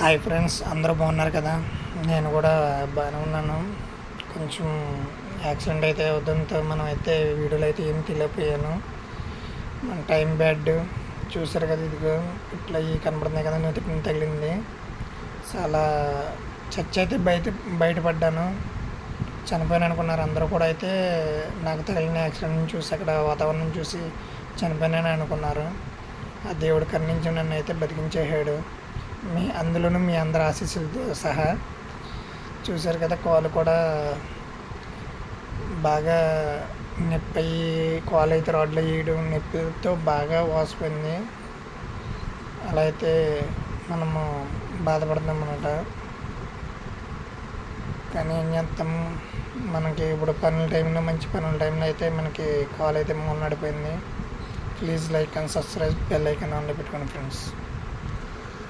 Hi friends, అందరూ బాగున్నారు కదా. నేను కూడా బాగానే ఉన్నాను. కొంచెం యాక్సిడెంట్ అయితే అవుతుందో మనం అయితే వీడియోలో అయితే ఏం తెలియపోయాను. మన టైం బ్యాడ్ చూసారు కదా, ఇదిగో ఇట్లా కనపడుతున్నాయి కదా, నూతికి తగిలింది. చాలా చచ్చి అయితే బయటపడ్డాను. చనిపోయాను అనుకున్నారు అందరూ కూడా. అయితే నాకు తగిలిన యాక్సిడెంట్ చూసి అక్కడ వాతావరణం చూసి చనిపోయానని అనుకున్నారు. ఆ దేవుడు కరుణించి నన్ను అయితే బతికించేసాడు. అందులోనూ మీ అందరి ఆశీస్సులతో సహా. చూశారు కదా, కాలు కూడా బాగా నొప్పి అయ్యి, కాలు అయితే రాడ్లు వేయడం నొప్పితో బాగా వాసిపోయింది. అలా అయితే మనము బాధపడుతున్నాం అన్నమాట. కానీ ఏం చేస్తాం, మనకి ఇప్పుడు పనుల టైంలో, మంచి పనుల టైంలో అయితే మనకి కాల్ అయితే నడిపోయింది. Please like and subscribe, bell icon ఆన్లో పెట్టుకోండి ఫ్రెండ్స్.